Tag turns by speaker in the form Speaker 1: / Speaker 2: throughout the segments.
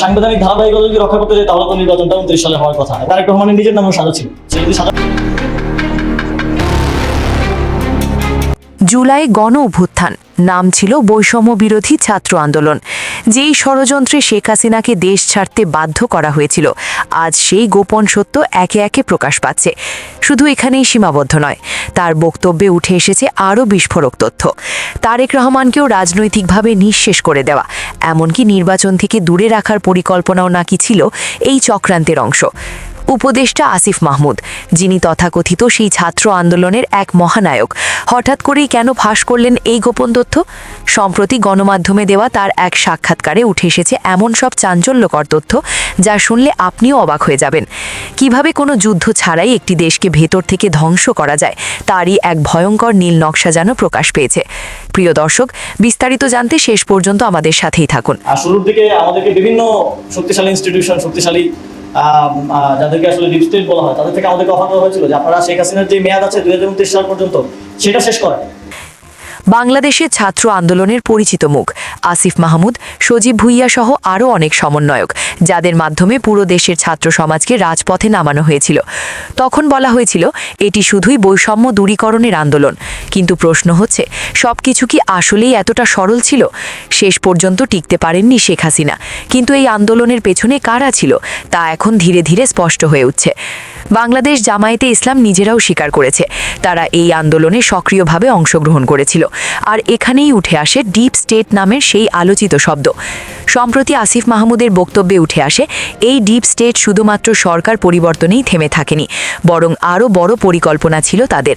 Speaker 1: সাংবিধানিক ধারাবাহিকতা যদি রক্ষা করতে যায় তাহলে তো নির্বাচনটা 29 সালে হওয়ার কথা। তারেক রহমানের নিজের নামেও সাজা ছিল, সে যদি সাজা।
Speaker 2: জুলাই গণ অভ্যুত্থান নাম ছিল বৈষম্য বিরোধী ছাত্র আন্দোলন। যেই ষড়যন্ত্রে শেখ হাসিনাকে দেশ ছাড়তে বাধ্য করা হয়েছিল, আজ সেই গোপন সত্য একে একে প্রকাশ পাচ্ছে। শুধু এখানেই সীমাবদ্ধ নয়, তার বক্তব্যে উঠে এসেছে আরও বিস্ফোরক তথ্য। তারেক রহমানকেও রাজনৈতিকভাবে নিঃশেষ করে দেওয়া, এমনকি নির্বাচন থেকে দূরে রাখার পরিকল্পনাও নাকি ছিল এই চক্রান্তের অংশ। উপদেষ্টা আসিফ মাহমুদ, যিনি তথাকথিত সেই ছাত্র আন্দোলনের এক মহানায়ক, হঠাৎ করেই কেন ফাঁস করলেন এই গোপন তথ্য? সম্প্রতি গণমাধ্যমে দেওয়া তার এক সাক্ষাৎকারে উঠে এসেছে এমন সব চাঞ্চল্যকর তথ্য যা শুনলে আপনিও অবাক হয়ে যাবেন। কিভাবে কোনো যুদ্ধ ছাড়াই একটি দেশকে ভেতর থেকে ধ্বংস করা যায়, তারই এক ভয়ঙ্কর নীল নকশা যেন প্রকাশ পেয়েছে। প্রিয় দর্শক, বিস্তারিত জানতে শেষ পর্যন্ত আমাদের সাথেই থাকুন।
Speaker 1: শুরুর দিকে আমাদেরকে বিভিন্ন শক্তিশালী ইনস্টিটিউশন, শক্তিশালী যাদেরকে আসলে ডিপ স্টেট বলা হয়, তাদের থেকে আমাদেরকে অফার করা হয়েছিল যে আপনারা শেখ হাসিনার যে মেয়াদ আছে 2029 সাল পর্যন্ত, সেটা শেষ করেন।
Speaker 2: বাংলাদেশের ছাত্র আন্দোলনের পরিচিত মুখ আসিফ মাহমুদ, সজীব ভুইয়া সহ আরও অনেক সমন্বয়ক, যাদের মাধ্যমে পুরো দেশের ছাত্র সমাজকে রাজপথে নামানো হয়েছিল। তখন বলা হয়েছিল এটি শুধুই বৈষম্য দূরীকরণের আন্দোলন। কিন্তু প্রশ্ন হচ্ছে, সবকিছু কি আসলেই এতটা সরল ছিল? শেষ পর্যন্ত টিকতে পারেননি শেখ হাসিনা, কিন্তু এই আন্দোলনের পেছনে কারা ছিল তা এখন ধীরে ধীরে স্পষ্ট হয়ে উঠছে। বাংলাদেশ জামায়াতে ইসলাম নিজেরাও স্বীকার করেছে তারা এই আন্দোলনে সক্রিয়ভাবে অংশগ্রহণ করেছিল। আর এখানেই উঠে আসে ডিপ স্টেট নামের সেই আলোচিত শব্দ। সম্প্রতি আসিফ মাহমুদের বক্তব্যে উঠে আসে এই ডিপ স্টেট শুধুমাত্র সরকার পরিবর্তনেই থেমে থাকেনি, বরং আরও বড় পরিকল্পনা ছিল তাদের।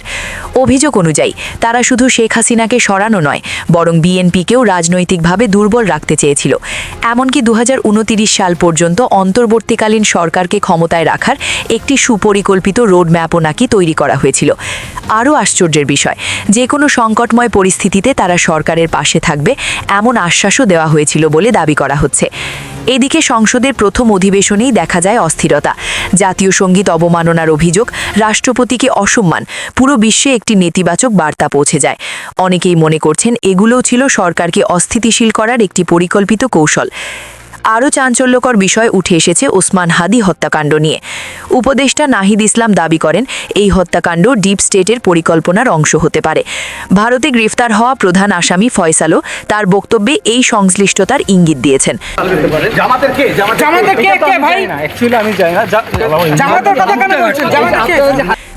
Speaker 2: অভিযোগ অনুযায়ী তারা শুধু শেখ হাসিনাকে সরানো নয়, বরং বিএনপিকেও রাজনৈতিকভাবে দুর্বল রাখতে চেয়েছিল। এমনকি 2029 সাল পর্যন্ত অন্তর্বর্তীকালীন সরকারকে ক্ষমতায় রাখার একটি সুপরিকল্পিত রোডম্যাপও নাকি তৈরি করা হয়েছিল। আরও আশ্চর্যের বিষয়, যে কোনো সংকটময় পরিস্থিতিতে তারা সরকারের পাশে থাকবে এমন আশ্বাসও দেওয়া হয়েছিল বলে দাবি করা হচ্ছে। এদিকে সংসদের প্রথম অধিবেশনেই দেখা যায় অস্থিরতা, জাতীয় সঙ্গীত অবমাননার অভিযোগ, রাষ্ট্রপতিকে অসম্মান, পুরো বিশ্বে একটি নেতিবাচক বার্তা পৌঁছে যায়। অনেকেই মনে করছেন এগুলোও ছিল সরকারকে অস্থিতিশীল করার একটি পরিকল্পিত কৌশল। আরও চাঞ্চল্যকর বিষয় উঠে এসেছে ওসমান হাদি হত্যাকাণ্ড নিয়ে। উপদেষ্টা নাহিদ ইসলাম দাবি করেন এই হত্যাকাণ্ড ডিপ স্টেটের পরিকল্পনার অংশ হতে পারে। ভারতে গ্রেফতার হওয়া প্রধান আসামি ফয়সালও তার বক্তব্যে এই সংশ্লিষ্টতার ইঙ্গিত দিয়েছেন।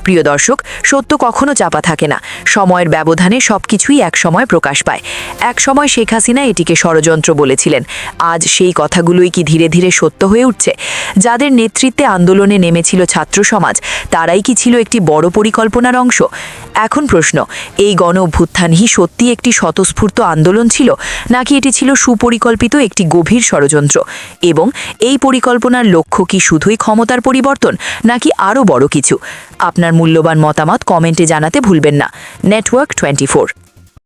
Speaker 2: প্রিয় দর্শক, সত্য কখনো চাপা থাকে না। সময়ের ব্যবধানে সবকিছুই এক সময় প্রকাশ পায়। এক সময় শেখ হাসিনা এটিকে ষড়যন্ত্র বলেছিলেন। আজ সেই কথাগুলোই কি ধীরে ধীরে সত্য হয়ে উঠছে? যাদের নেতৃত্বে আন্দোলনে নেমেছিল ছাত্র সমাজ, তারাই কি ছিল একটি বড় পরিকল্পনার অংশ? এখন প্রশ্ন, এই গণ অভ্যুত্থানই সত্যি একটি স্বতঃস্ফূর্ত আন্দোলন ছিল, নাকি এটি ছিল সুপরিকল্পিত একটি গভীর ষড়যন্ত্র? এবং এই পরিকল্পনার লক্ষ্য কি শুধুই ক্ষমতার পরিবর্তন, নাকি আরও বড় কিছু? আপনার মূল্যবান মতামত কমেন্টে জানাতে ভুলবেন না। নেটওয়ার্ক 24।